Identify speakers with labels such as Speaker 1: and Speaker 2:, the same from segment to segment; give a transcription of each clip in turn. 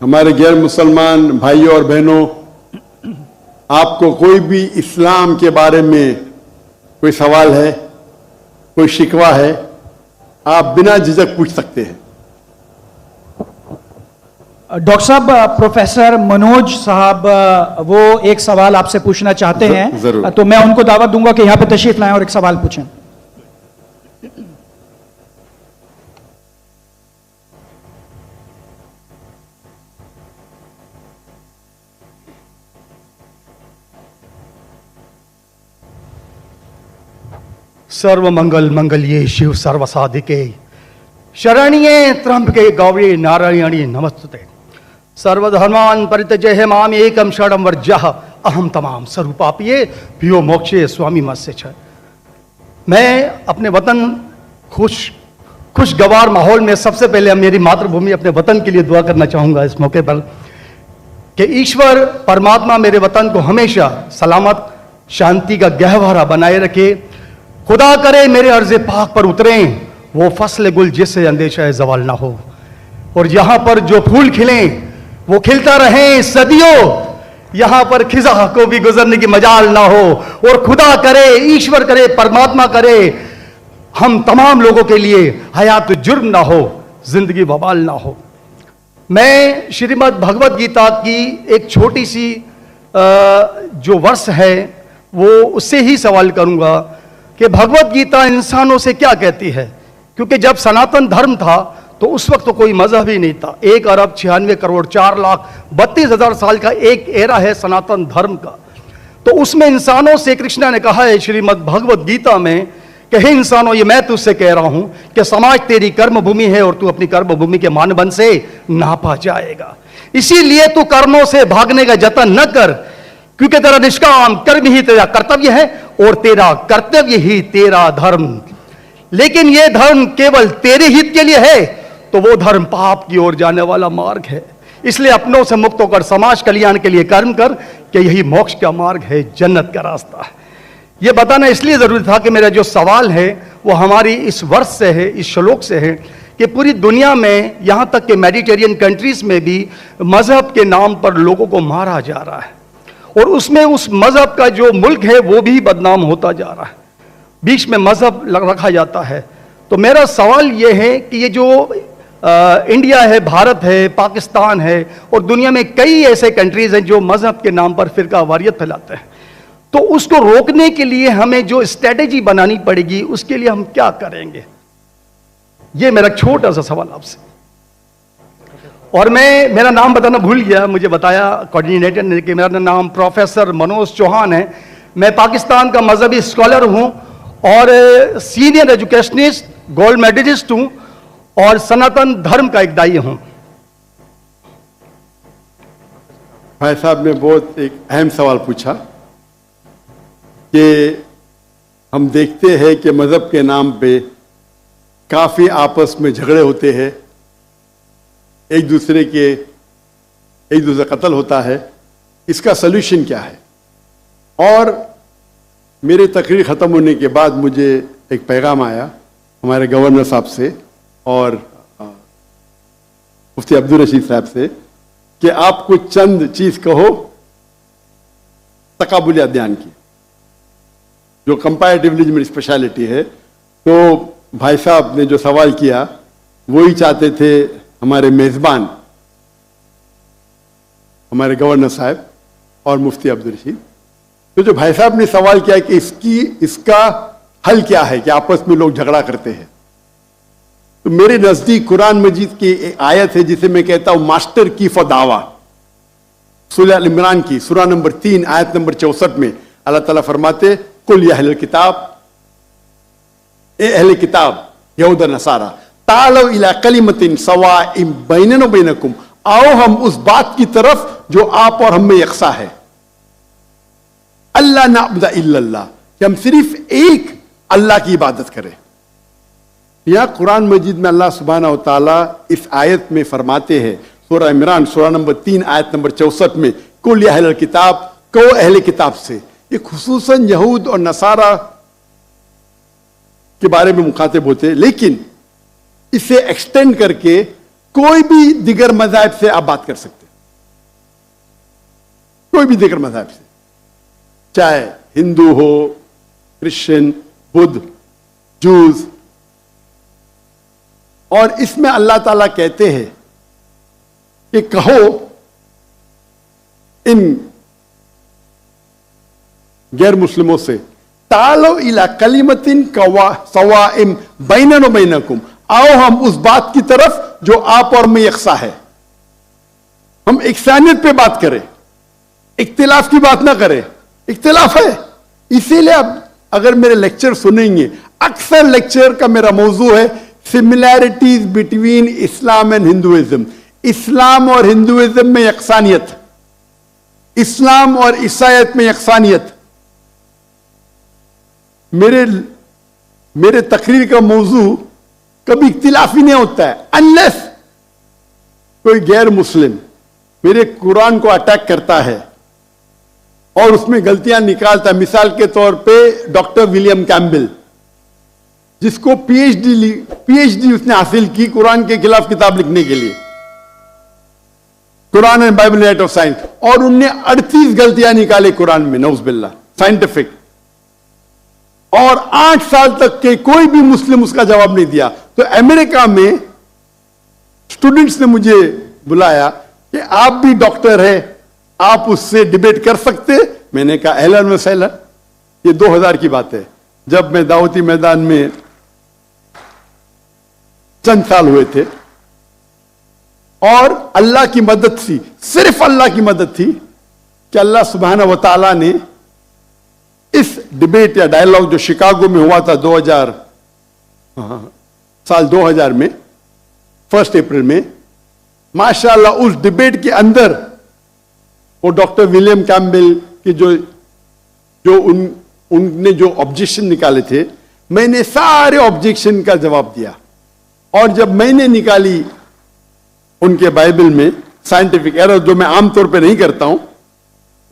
Speaker 1: ہمارے غیر مسلمان بھائیوں اور بہنوں، آپ کو کوئی بھی اسلام کے بارے میں کوئی سوال ہے، کوئی شکوہ ہے، آپ بنا جھجک پوچھ سکتے ہیں۔
Speaker 2: ڈاکٹر صاحب، پروفیسر منوج صاحب وہ ایک سوال آپ سے پوچھنا چاہتے ہیں،
Speaker 1: ضرور۔
Speaker 2: تو میں ان کو دعوت دوں گا کہ یہاں پہ تشریف لائیں اور ایک سوال پوچھیں۔
Speaker 3: सर्व मंगल मंगल्ये शिव सर्व साधिके शरण्ये त्र्यंबके गौरी नारायणी नमस्ते। सर्वधर्मान् परित्यज्य माम एकम शरणं व्रजः अहम तमाम स्वरूपापिये प्रियो मोक्षे स्वामी मत्स्य छ। मैं अपने वतन खुशगवार माहौल में सबसे पहले मेरी मातृभूमि अपने वतन के लिए दुआ करना चाहूँगा इस मौके पर कि ईश्वर परमात्मा मेरे वतन को हमेशा सलामत शांति का गहवारा बनाए रखे। खुदा करे मेरे अर्ज़े पाक पर उतरें वो फसल गुल जिससे अंदेशा ज़वाल ना हो, और यहाँ पर जो फूल खिलें वो खिलता रहें सदियों, यहाँ पर खिजा को भी गुजरने की मजाल ना हो। और खुदा करे, ईश्वर करे, परमात्मा करे हम तमाम लोगों के लिए हयात जुर्म ना हो, जिंदगी वबाल ना हो। मैं श्रीमद् भगवत गीता की एक छोटी सी जो वर्ष है वो उससे ही सवाल करूंगा कि भगवत गीता इंसानों से क्या कहती है, क्योंकि जब सनातन धर्म था तो उस वक्त तो कोई मजहब ही नहीं था। 1 अरब 96 करोड़ 4,32,000 साल का एक एरा है सनातन धर्म का। तो उसमें इंसानों से कृष्ण ने कहा है श्रीमद् भगवत गीता में कि हे इंसानों, ये मैं तुझसे कह रहा हूं कि समाज तेरी कर्म भूमि है और तू अपनी कर्म भूमि के मानदंड से नापा जाएगा। इसीलिए तू कर्मों से भागने का जतन न कर, क्योंकि तेरा निष्काम कर्म ही तेरा कर्तव्य है और तेरा कर्तव्य ही तेरा धर्म। लेकिन यह धर्म केवल तेरे हित के लिए है तो वो धर्म पाप की ओर जाने वाला मार्ग है। इसलिए अपनों से मुक्त होकर समाज कल्याण के लिए कर्म कर कि यही मोक्ष का मार्ग है, जन्नत का रास्ता है। यह बताना इसलिए जरूरी था कि मेरा जो सवाल है वो हमारी इस वर्ष से है, इस श्लोक से है कि पूरी दुनिया में यहाँ तक कि मेडिटेरियन कंट्रीज में भी मजहब के नाम पर लोगों को मारा जा रहा है, और उसमें उस मजहब का जो मुल्क है वो भी बदनाम होता जा रहा है, बीच में मजहब रखा जाता है। तो मेरा सवाल ये है कि ये जो इंडिया है, भारत है, पाकिस्तान है और दुनिया में कई ऐसे कंट्रीज हैं जो मजहब के नाम पर फिरका वारियत फैलाते हैं, तो उसको रोकने के लिए हमें जो स्ट्रेटेजी बनानी पड़ेगी उसके लिए हम क्या करेंगे? ये मेरा छोटा सा सवाल आपसे। और मैं मेरा नाम बताना भूल गया, मुझे बताया कोऑर्डिनेटर ने कि मेरा नाम प्रोफेसर मनोज चौहान है। मैं पाकिस्तान का मजहबी स्कॉलर हूं और सीनियर एजुकेशनिस्ट, गोल्ड मेडलिस्ट हूं और सनातन धर्म का एक दाई हूं।
Speaker 1: भाई साहब ने बहुत एक अहम सवाल पूछा कि हम देखते हैं कि मजहब के नाम पे काफी आपस में झगड़े होते हैं, एक दूसरे कत्ल होता है। इसका सलूशन क्या है? और मेरी तकरीर ख़त्म होने के बाद मुझे एक पैगाम आया हमारे गवर्नर साहब से और मुफ्ती अब्दुल रशीद साहब से कि आप कुछ चंद चीज़ कहो तकाबुली अध्ययन की, जो कंपैरेटिव रिलीजन में स्पेशलिटी है। तो भाई साहब ने जो सवाल किया वही चाहते थे हमारे मेज़बान, हमारे गवर्नर साहब और मुफ्ती अब्दुल रशीद। तो जो भाई साहब ने सवाल किया कि इसका हल क्या है कि आपस में लोग झगड़ा करते हैं, तो मेरे नजदीक कुरान मजीद की एक आयत है जिसे मैं कहता हूं मास्टर की फॉर दावा। सूरह अल इमरान की सूरह नंबर 3 आयत नंबर 64 में अल्लाह ताला फरमाते, कुल या अहले किताब, ए अहले किताब यहूद और नसारा, तालो इला कलिमतिन सवाइम बैनना व बैनकुम, आओ हम उस बात की तरफ जो आप और हम में यकसा है। अल्लाह नाबुदा इल्लल्लाह, कि हम सिर्फ एक अल्लाह की इबादत करें। यह कुरान मजीद में अल्लाह सुब्हानहू व तआला इस आयत में फरमाते हैं, सूरह इमरान सूरह नंबर 3 आयत नंबर 64 में, कुल या अहले किताब, कहो अहले किताब से। ये खुसूसन यहूद और नसारा के बारे में मुखातिब होते हैं, लेकिन इसे एक्सटेंड करके कोई भी दिगर मजहब से आप बात कर सकते हैं, कोई भी दिगर मजहब से, चाहे हिंदू हो, क्रिश्चियन, बुद्ध, जूस। और इसमें अल्लाह ताला कहते हैं कि कहो इन गैर मुस्लिमों से, तालो इला कलिमतिन सवाइम बैनना व बैनकुम, आओ हम उस बात की तरफ जो आप और मैं यकसा है। हम इकसानियत पे बात करें, इख्तिलाफ की बात ना करें। इख्तिलाफ है, इसीलिए आप अगर मेरे लेक्चर सुनेंगे, अक्सर लेक्चर का मेरा मौजू है similarities between Islam and Hinduism. Islam और हिंदुइज्म में यकसानियत, इस्लाम और ईसाईयत में यकसानियत। मेरे तकरीर का मौजू कभी इख्तिलाफ ही नहीं होता है, अनलेस कोई गैर मुस्लिम मेरे कुरान को अटैक करता है और उसमें गलतियां निकालता है। मिसाल के तौर पे डॉक्टर विलियम कैम्बेल, जिसको पीएचडी उसने हासिल की कुरान के खिलाफ किताब लिखने के लिए, Quran and Bible right of science, और उनने 38 गलतियां निकाले कुरान में, नौज़ुबिल्लाह, साइंटिफिक। और 8 साल तक के कोई भी मुस्लिम उसका जवाब नहीं दिया। तो अमेरिका में स्टूडेंट्स ने मुझे बुलाया कि आप भी डॉक्टर है, आप उससे डिबेट कर सकते। मैंने कहा अहलन व सहलन। ये 2000 की बात है, जब मैं दावती मैदान में चंद साल हुए थे, और अल्लाह की मदद थी, सिर्फ अल्लाह की मदद थी कि अल्लाह सुब्हानहू व तआला ने इस डिबेट या डायलॉग जो शिकागो में हुआ था 2000 में, 1 अप्रैल में, माशाअल्लाह उस डिबेट के अंदर वो डॉक्टर विलियम कैम्बेल की उनने जो ऑब्जेक्शन निकाले थे, मैंने सारे ऑब्जेक्शन का जवाब दिया। और जब मैंने निकाली उनके बाइबल में साइंटिफिक एरर, जो मैं आमतौर पे नहीं करता हूं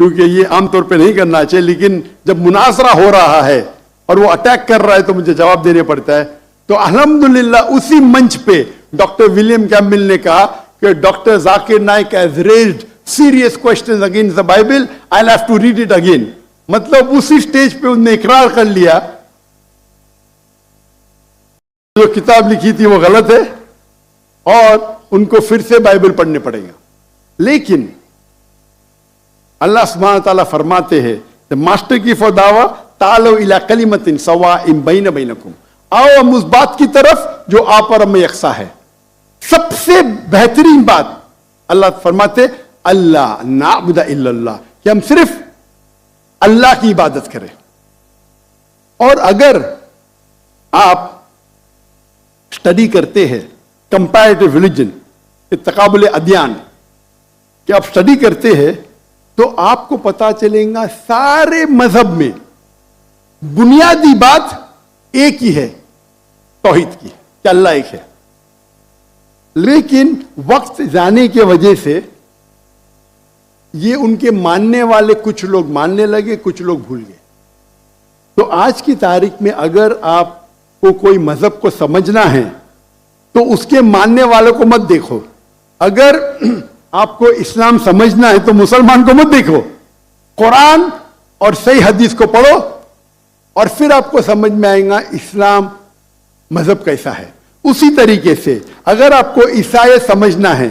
Speaker 1: क्योंकि ये आमतौर पे नहीं करना चाहिए, लेकिन जब मुनासरा हो रहा है और वो अटैक कर रहा है तो मुझे जवाब देने पड़ता है। तो अल्हम्दुलिल्लाह उसी मंच पे डॉक्टर विलियम कैम्बेल ने कहा कि doctor Zakir Naik has raised serious questions against the Bible, I will have to read it again. मतलब उसी स्टेज पे उन्होंने इकरार कर लिया जो किताब लिखी थी वो गलत है और उनको फिर से बाइबल पढ़ने पड़ेगा। लेकिन अल्लाह सुब्हानहू व तआला फरमाते हैं, द मास्टर की फॉर दावा तालो इला कलिमतिन सवाइम बैन बैनकुम, आओ हम उस बात की तरफ जो आप और हम में यकसा है। सबसे बेहतरीन बात अल्लाह फरमाते अल्लाह नाबुदा इल्लल्लाह, कि हम सिर्फ अल्लाह की इबादत करें। और अगर आप स्टडी करते हैं कंपैरेटिव रिलीजन, तकाबुल अदयान, कि आप स्टडी करते हैं तो आपको पता चलेगा सारे मजहब में बुनियादी बात एक ही है, तौहीद की, कि अल्लाह एक है। लेकिन वक्त जाने की वजह से ये उनके मानने वाले कुछ लोग मानने लगे, कुछ लोग भूल गए। तो आज की तारीख में अगर आपको कोई मजहब को समझना है तो उसके मानने वालों को मत देखो। अगर आपको इस्लाम समझना है तो मुसलमान को मत देखो, कुरान और सही हदीस को पढ़ो और फिर आपको समझ में आएगा इस्लाम मजहब कैसा है। उसी तरीके से अगर आपको ईसाईयत समझना है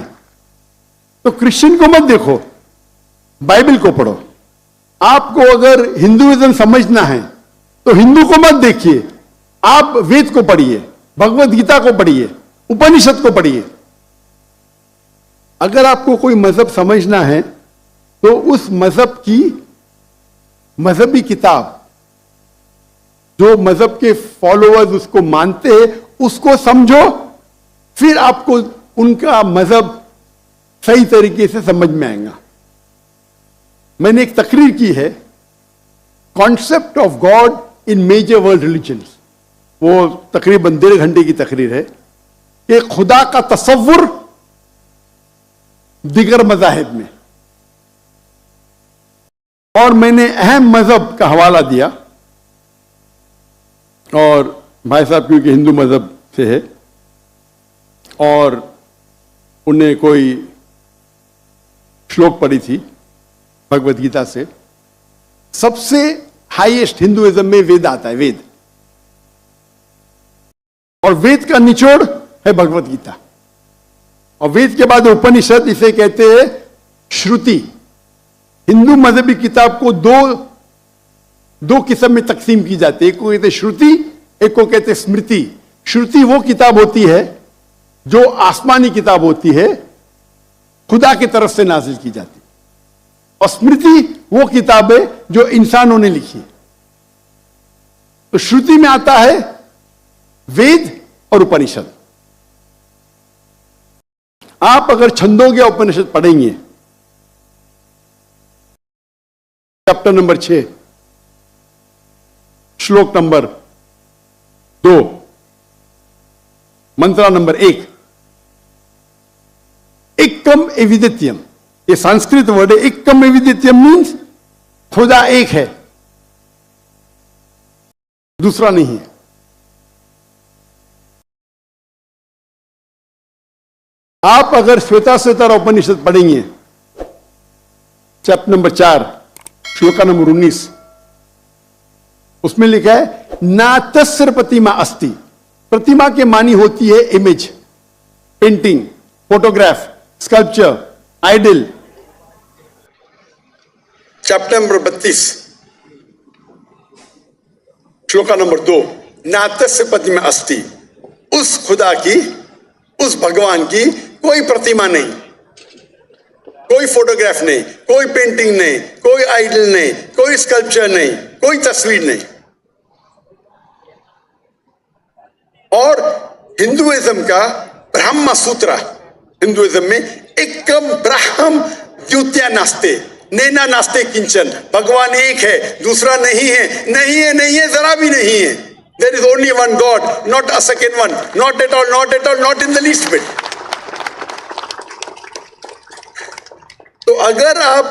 Speaker 1: तो क्रिश्चियन को मत देखो, बाइबल को पढ़ो। आपको अगर हिंदुइज्म समझना है तो हिंदू को मत देखिए, आप वेद को पढ़िए, भगवत गीता को पढ़िए, उपनिषद को पढ़िए। अगर आपको कोई मजहब समझना है तो उस मजहब की मजहबी किताब, जो मजहब के फॉलोअर्स उसको मानते हैं, उसको समझो, फिर आपको उनका मजहब सही तरीके से समझ में आएगा। मैंने एक तकरीर की है, concept of God in major world religions, वो तकरीबन 1.5 घंटे की तकरीर है कि खुदा का तसव्वुर दिगर मज़ाहिब में। और मैंने अहम मजहब का हवाला दिया, और भाई साहब क्योंकि हिंदू मजहब से है और उन्हें कोई श्लोक पढ़ी थी भगवत गीता से। सबसे हाईएस्ट हिंदुइज्म में वेद आता है, वेद, और वेद का निचोड़ है भगवत गीता। और वेद के बाद उपनिषद, इसे कहते हैं श्रुति। हिंदू मजहबी किताब को दो किस्म में तकसीम की जाती है, एक को कहते हैं श्रुति, एक को कहते हैं स्मृति। श्रुति वो किताब होती है जो आसमानी किताब होती है, खुदा की तरफ से नाजिल की जाती है, और स्मृति वो किताब है जो इंसानों ने लिखी है। तो श्रुति में आता है वेद और उपनिषद। आप अगर छंदोग्य उपनिषद पढ़ेंगे, चैप्टर नंबर 6, श्लोक नंबर 2, मंत्र नंबर 1, एकम एविदित्यम, ये संस्कृत वर्ड है। एकम एविदित्यम मीन्स खुदा एक है, दूसरा नहीं है। आप अगर श्वेताश्वतर उपनिषद पढ़ेंगे, चैप्टर नंबर 4, श्लोका नंबर 19, उसमें लिखा है ना तस्य प्रतिमा अस्ति। प्रतिमा के मानी होती है image, painting, photograph, sculpture, idol. Chapter number 32, shloka number 2, ना तस्य प्रतिमा अस्ति। उस खुदा की, उस भगवान की कोई प्रतिमा नहीं, कोई फोटोग्राफ नहीं, कोई पेंटिंग नहीं, कोई आइडल नहीं, कोई स्कल्पचर नहीं, कोई तस्वीर नहीं। और हिंदुइज्म का ब्रह्म सूत्र, हिंदुइज्म में एकम ब्रह्म द्वितीया नास्ते, नैना नास्ते किंचन। भगवान एक है, दूसरा नहीं है, नहीं है, नहीं है, जरा भी नहीं है। There is only one God, not a second one, not at all, not at all, not in the least bit. तो अगर आप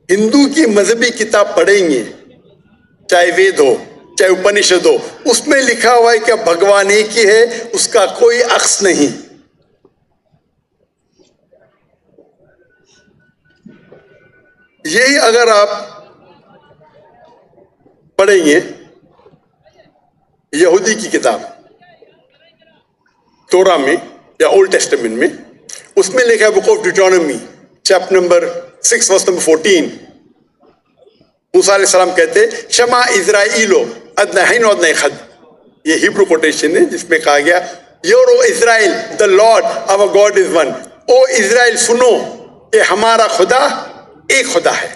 Speaker 1: हिंदू की मजहबी किताब पढ़ेंगे, चाहे वेद हो, चाहे उपनिषद हो, उसमें लिखा हुआ है कि भगवान एक ही है, उसका कोई अक्स नहीं। यही अगर आप पढ़ेंगे यहूदी की किताब तोरा में या ओल्ड टेस्टामेंट में, उसमें लिखा है book of Deuteronomy chapter number 6 verse number 14, मूसा अलैहिस्सलाम कहते शमा इज़राइलो अदनहीन अदनखद। ये हिब्रू कोटेशन है जिसमें कहा गया hear O Israel the Lord our God is one. O Israel सुनो कि हमारा खुदा एक खुदा है।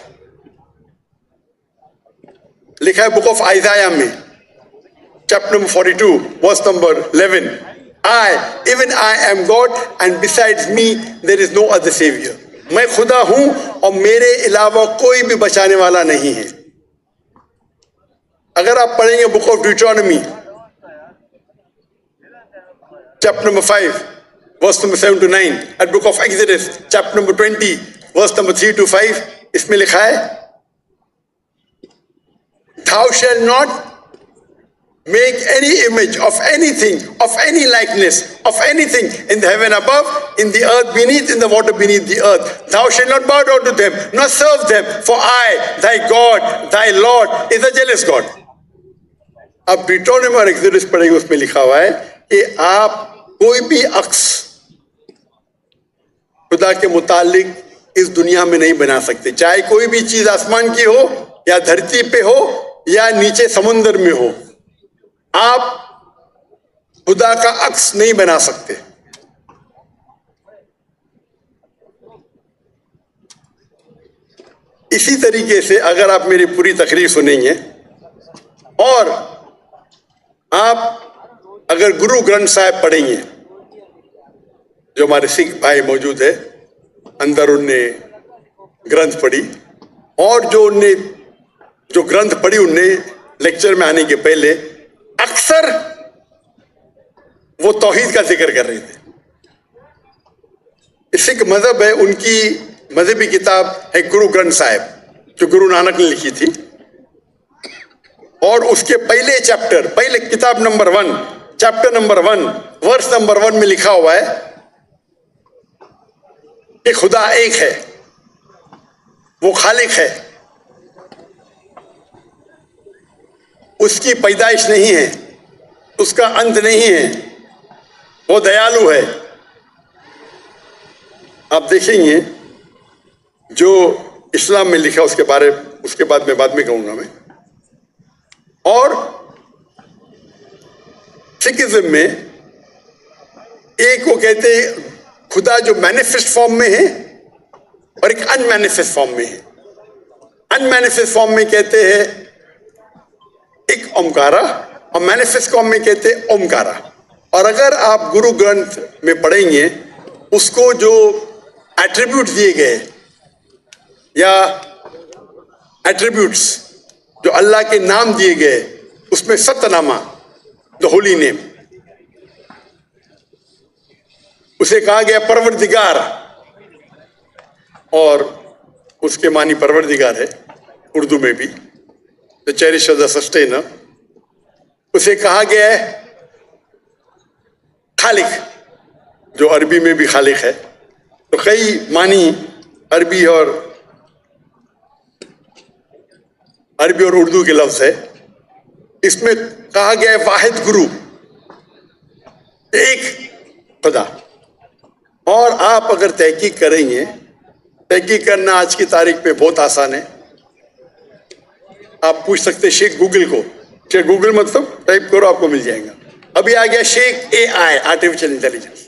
Speaker 1: लिखा है बुक ऑफ आइजाया में chapter number 42 verse number 11, even I am God and besides me there is no other savior। मैं खुदा हूं और मेरे अलावा कोई भी बचाने वाला नहीं है। अगर आप पढ़ेंगे book of ड्यूटोनॉमी chapter number 5 verse number 7 to 9, at book of Exodus chapter number 20 verse number 3 to 5, इसमें लिखा है thou shalt not make any image of anything, of any likeness, of anything in the heaven above, in the earth beneath, in the water beneath the earth. Thou shalt not bow down to them, nor serve them, for I, thy God, thy Lord, is a jealous God। अब ड्यूटोनॉमी और exodus पढ़ेंगे, उसमें लिखा हुआ है कि आप कोई भी अक्स खुदा के मुतालिक इस दुनिया में नहीं बना सकते। चाहे कोई भी चीज आसमान की हो या धरती पे हो या नीचे समुद्र में हो, आप खुदा का अक्स नहीं बना सकते। इसी तरीके से अगर आप मेरी पूरी तकरीर सुनेंगे और आप अगर गुरु ग्रंथ साहिब पढ़ेंगे, जो हमारे सिख भाई मौजूद है अंदर, उनने ग्रंथ पढ़ी, और जो ग्रंथ पढ़ी उनने लेक्चर में आने के पहले अक्सर वो तौहीद का जिक्र कर रहे थे। सिख मजहब है, उनकी मजहबी किताब है गुरु ग्रंथ साहिब, जो गुरु नानक ने लिखी थी, और उसके पहले चैप्टर, पहले किताब number 1 chapter number 1 verse number 1 में लिखा हुआ है کہ خدا ایک ہے, وہ خالق ہے, اس کی پیدائش نہیں ہے, اس کا انت نہیں ہے, وہ دیالو ہے. آپ دیکھیں گے جو اسلام میں لکھا اس کے بعد میں کہوں گا میں. اور سکھزم میں ایک وہ کہتے ہیں خدا جو مینیفیسٹ فارم میں ہے اور ایک ان مینیفیسٹ فارم میں ہے. ان مینیفیسٹ فارم میں کہتے ہیں ایک اومکارا اور مینیفیسٹ فارم میں کہتے ہیں اومکارا. اور اگر آپ گرو گرنتھ میں پڑھیں گے اس کو جو ایٹریبیوٹ دیے گئے یا ایٹریبیوٹس جو اللہ کے نام دیے گئے اس میں ست نامہ, دا ہولی نیم, اسے کہا گیا پروردگار, اور اس کے معنی پروردگار ہے اردو میں بھی, دا چیریشر, دا سسٹینر. اسے کہا گیا ہے خالق, جو عربی میں بھی خالق ہے. تو کئی معنی عربی اور اردو کے لفظ ہے. اس میں کہا گیا ہے واحد گرو, ایک خدا. اور آپ اگر تحقیق کریں گے, تحقیق کرنا آج کی تاریخ پہ بہت آسان ہے. آپ پوچھ سکتے شیخ گوگل کو, شیخ گوگل مطلب ٹائپ کرو آپ کو مل جائے گا. ابھی آ گیا شیخ اے آئی, آرٹیفیشل انٹیلیجنس.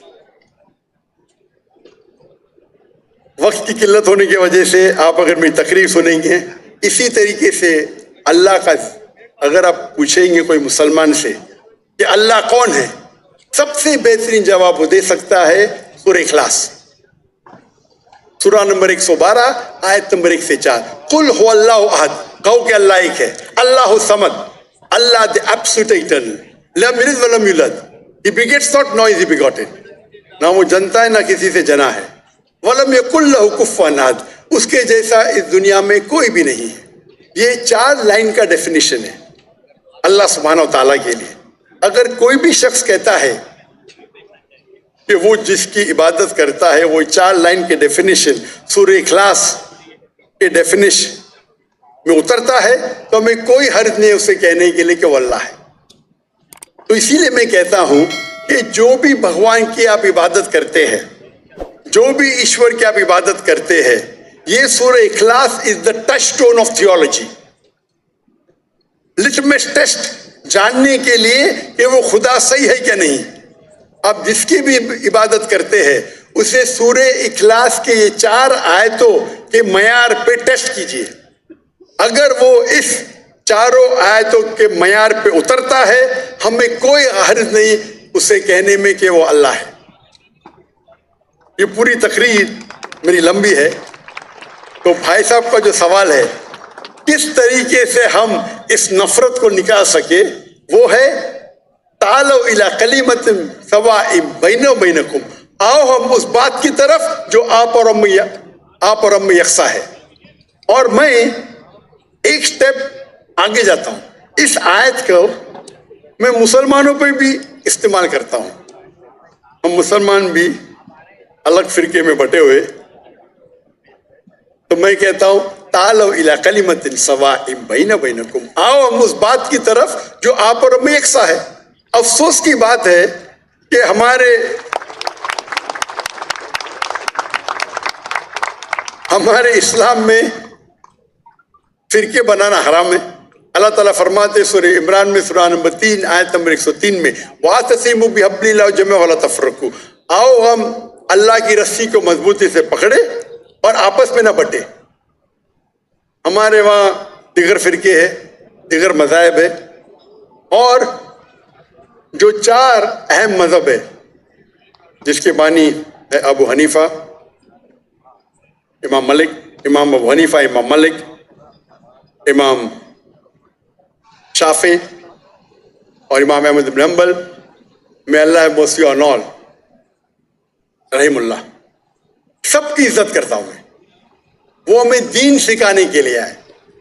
Speaker 1: وقت کی قلت ہونے کی وجہ سے آپ اگر میری تقریر سنیں گے, اسی طریقے سے اللہ کا اگر آپ پوچھیں گے کوئی مسلمان سے کہ اللہ کون ہے, سب سے بہترین جواب وہ دے سکتا ہے سورہ اخلاص, سورہ نمبر 112 آیت نمبر 1 سے 4. قل هو اللہ احد, کہو کہ اللہ ایک ہے. اللہ الصمد, اللہ the absolute eternal, لم یلد ولم یولد, he begets not nor is he begotten, نہ وہ جنتا ہے نہ کسی سے جنا ہے. ولم یکن لہ کفوا احد, اس کے جیسا اس دنیا میں کوئی بھی نہیں ہے. یہ 4 لائن کا ڈیفینیشن ہے اللہ سبحانہ و تعالیٰ کے لیے. اگر کوئی بھی شخص کہتا ہے کہ وہ جس کی عبادت کرتا ہے وہ 4 لائن کے ڈیفینیشن سورہ اخلاص کے ڈیفینیشن میں اترتا ہے تو ہمیں کوئی حرج نہیں اسے کہنے کے لیے کہ وہ اللہ ہے. تو اسی لیے میں کہتا ہوں کہ جو بھی بھگوان کی آپ عبادت کرتے ہیں, جو بھی ایشور کی آپ عبادت کرتے ہیں, یہ سورہ اخلاص is the touchstone of theology, litmus test جاننے کے لیے کہ وہ خدا صحیح ہے کیا نہیں. آپ جس کی بھی عبادت کرتے ہیں اسے سورہ اخلاص کے یہ 4 آیتوں کے معیار پہ ٹیسٹ کیجیے. اگر وہ اس 4 آیتوں کے معیار پہ اترتا ہے ہمیں کوئی حرج نہیں اسے کہنے میں کہ وہ اللہ ہے. یہ پوری تقریر میری لمبی ہے, تو بھائی صاحب کا جو سوال ہے کس طریقے سے ہم اس نفرت کو نکال سکے, وہ ہے تعالوا الی کلمۃ سواء بیننا و بینکم, آؤ ہم اس بات کی طرف جو آپ اور ہم میں یکساں ہے. اور میں ایک سٹیپ آگے جاتا ہوں. اس آیت کو میں مسلمانوں پہ بھی استعمال کرتا ہوں. ہم مسلمان بھی الگ فرقے میں بٹے ہوئے, تو میں کہتا ہوں تعالوا الی کلمۃ سواء بیننا و بینکم, آؤ ہم اس بات کی طرف جو آپ اور ہم میں یکساں ہے. افسوس کی بات ہے کہ ہمارے اسلام میں فرقے بنانا حرام ہے. اللہ تعالیٰ فرماتے سورہ عمران میں سورہ نمبر 3 آیت نمبر 103 میں وَاعْتَصِمُوا بِحَبْلِ اللَّهِ جَمِيعًا وَلَا تَفَرَّقُوا, آؤ ہم اللہ کی رسی کو مضبوطی سے پکڑے اور آپس میں نہ بٹے. ہمارے وہاں دیگر فرقے ہیں, دیگر مذاہب ہے, اور جو 4 اہم مذہب ہے جس کے بانی ہے ابو حنیفہ, امام مالک, امام ابو حنیفہ, امام مالک, امام شافعی اور امام احمد بن حنبل, میں اللہ موسی اور نول رحم اللہ, سب کی عزت کرتا ہوں میں. وہ ہمیں دین سکھانے کے لیے آئے.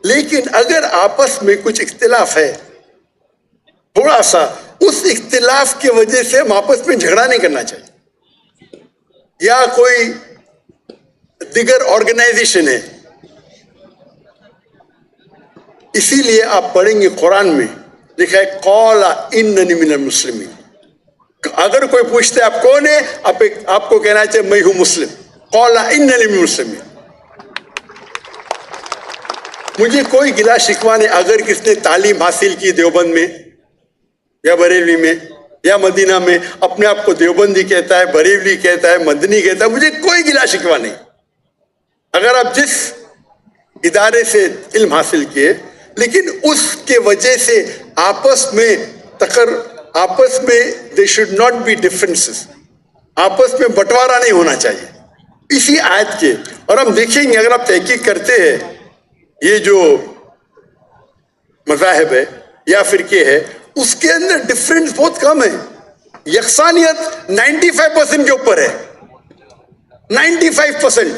Speaker 1: لیکن اگر آپس میں کچھ اختلاف ہے تھوڑا سا, اس اختلاف کی وجہ سے ہم آپس میں جھگڑا نہیں کرنا چاہیے, یا کوئی दिगर ऑर्गेनाइजेशन है। इसीलिए आप पढ़ेंगे कुरान में लिखा है कौला इन्ननी मिनल मुस्लिमीन। अगर कोई पूछते आप कौन है, आपको कहना चाहिए मैं हूं मुस्लिम। कौला इन्ननी मिनल मुस्लिमीन। मुझे कोई गिला शिकवा नहीं अगर किसने तालीम हासिल की देवबंद में या बरेली में या मदीना में, अपने आप को देवबंदी कहता है, बरेली कहता है, मदनी कहता है, मुझे कोई गिला शिकवा नहीं। अगर आप जिस इदारे से इल्म हासिल किए, लेकिन उसके वजह से आपस में they should not be differences, आपस में बंटवारा नहीं होना चाहिए इसी आयत के। और हम देखेंगे अगर आप तहकीक करते हैं, ये जो मज़ाहिब है या फिरके है, उसके अंदर डिफरेंस बहुत कम है। यकसानियत 95% के ऊपर है, 95%।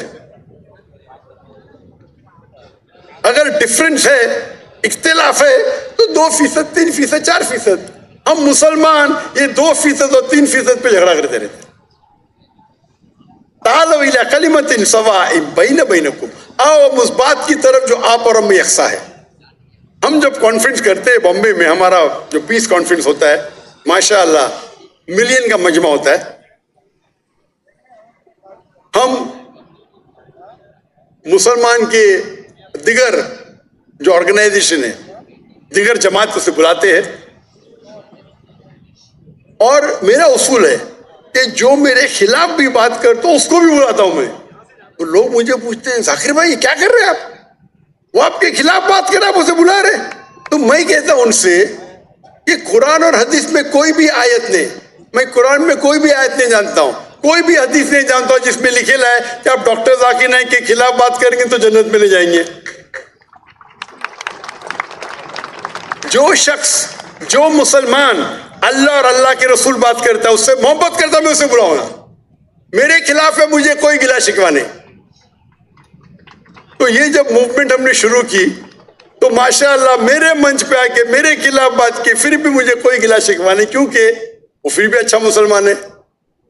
Speaker 1: अगर डिफरेंस है, इख्तिलाफ है, तो 2%, 3%, 4%। हम मुसलमान ये 2% और 3% पे झगड़ा करते रहते। तालो इला कलिमतिन सवाइम बैन बैनकुम, आओ हम उस बात की तरफ जो आप और हम में यकसा है। हम जब कॉन्फ्रेंस करते हैं बॉम्बे में, हमारा जो पीस कॉन्फ्रेंस होता है, माशाअल्लाह मिलियन का मजमा होता है। हम मुसलमान के दिगर जो ऑर्गेनाइजेशन है, दिगर जमात को से बुलाते हैं, और मेरा उसूल है कि जो मेरे खिलाफ भी बात करता हूं उसको भी बुलाता हूं मैं। तो लोग मुझे पूछते हैं जाकिर भाई क्या कर रहे हैं आप, वो आपके खिलाफ बात कर रहे हैं, आप उसे बुला रहे हैं। तो मैं कहता हूं उनसे कि कुरान और हदीस में कोई भी आयत नहीं, मैं कुरान में कोई भी आयत नहीं जानता हूं, कोई भी हदीस नहीं जानता हूं जिसमें लिखेला है कि आप डॉक्टर जाकिर नाइक के खिलाफ बात करेंगे तो जन्नत में ले जाएंगे। जो शख्स, जो मुसलमान अल्लाह और अल्लाह के रसूल बात करता है, उससे मोहब्बत करता, मैं उसे बुलाऊंगा। मेरे खिलाफ है, मुझे कोई गिला शिकवा नहीं। तो ये जब मूवमेंट हमने शुरू की तो माशाअल्लाह मेरे मंच पे आके मेरे खिलाफ बात की, फिर भी मुझे कोई गिला शिकवा नहीं, क्योंकि वो फिर भी अच्छा मुसलमान है।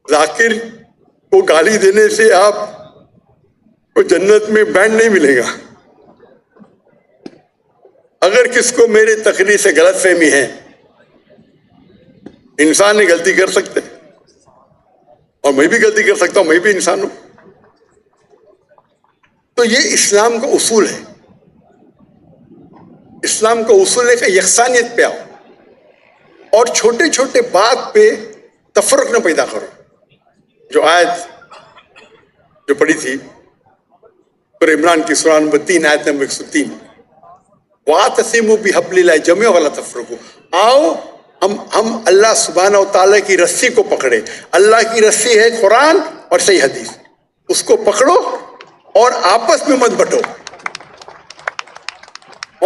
Speaker 1: जाकिर को गाली देने से आप को जन्नत में बैंड नहीं मिलेगा। अगर किसको मेरे तकरीर से गलत फहमी है, इंसान ने गलती कर सकते और मैं भी गलती कर सकता हूं, मैं भी इंसान हूं। तो ये इस्लाम का उसूल है। इस्लाम का उसूल है कि यकसानियत पे आओ और छोटे छोटे बात पे तफर्रुक न पैदा करो। जो आयत जो पढ़ी थी पर इमरान की सूरह नंबर 3 आयत नंबर 103, वातसिमु बिहब्लिल्लाह जमीअन वला तफर्रकू, आओ हम अल्लाह सुब्हानहू व तआला की रस्सी को पकड़े। अल्लाह की रस्सी है कुरान और सही हदीस, उसको पकड़ो और आपस में मत बंटो।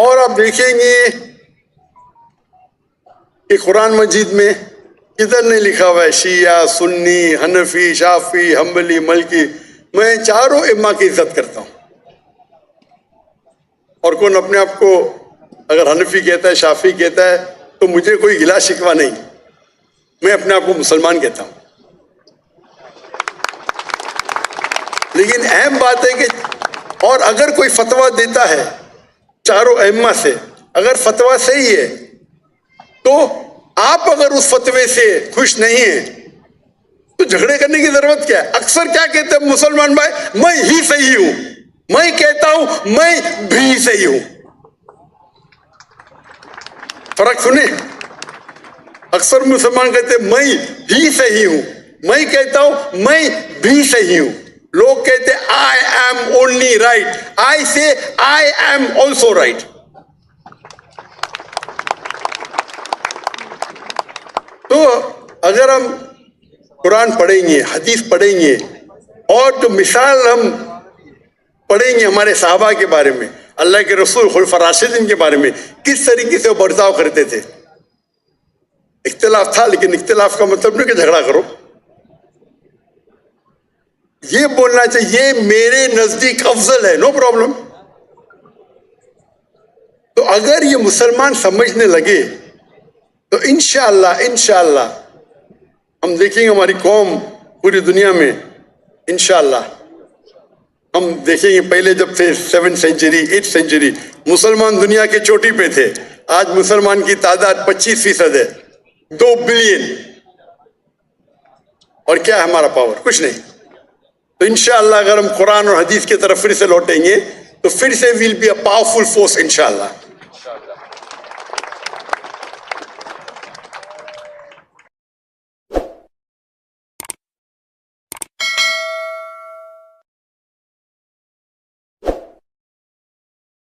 Speaker 1: और आप देखेंगे कि कुरान मजीद में किधर नहीं लिखा हुआ है शिया, सुन्नी, हनफी, शाफी, हम्बली, मलकी। मैं चारों इम्मा की इज्जत करता हूं। और कौन अपने आप को अगर हनफी कहता है, शाफी कहता है, तो मुझे कोई गिला शिकवा नहीं, मैं अपने आप को मुसलमान कहता हूं। लेकिन अहम बात है कि और अगर कोई फतवा देता है चारों अइम्मा से, अगर फतवा सही है, तो आप अगर उस फतवे से खुश नहीं है तो झगड़े करने की जरूरत क्या है। अक्सर क्या कहते हैं मुसलमान भाई, मैं ही सही हूं, मैं कहता हूं मैं भी सही हूं। फर्क सुने, अक्सर मुसलमान कहते हैं मैं ही सही हूं, मैं कहता हूं मैं भी सही हूं। लोग कहते हैं आई एम ओनली राइट, आई से आई एम ऑल्सो राइट। तो अगर हम कुरान पढ़ेंगे, हदीस पढ़ेंगे और जो मिसाल हम पढ़ेंगे हमारे साहबा के बारे में, अल्लाह के रसूल खुलफा राशिदीन के बारे में, किस तरीके से वो बर्ताव करते थे। इख्तिलाफ था, लेकिन इख्तिलाफ का मतलब नहीं कि झगड़ा करो। ये बोलना चाहिए ये मेरे नजदीक अफजल है, नो प्रॉब्लम। तो अगर ये मुसलमान समझने लगे तो इंशाअल्लाह हम देखेंगे हमारी कौम पूरी दुनिया में इंशाअल्लाह ہم دیکھیں گے پہلے جب تھے 7th سینچری 8th سینچری مسلمان دنیا کے چوٹی پہ تھے. آج مسلمان کی تعداد 25% ہے, 2 بلین. اور کیا ہے ہمارا پاور؟ کچھ نہیں. تو انشاءاللہ اگر ہم قرآن اور حدیث کی طرف پھر سے لوٹیں گے تو پھر سے will be a powerful force انشاءاللہ.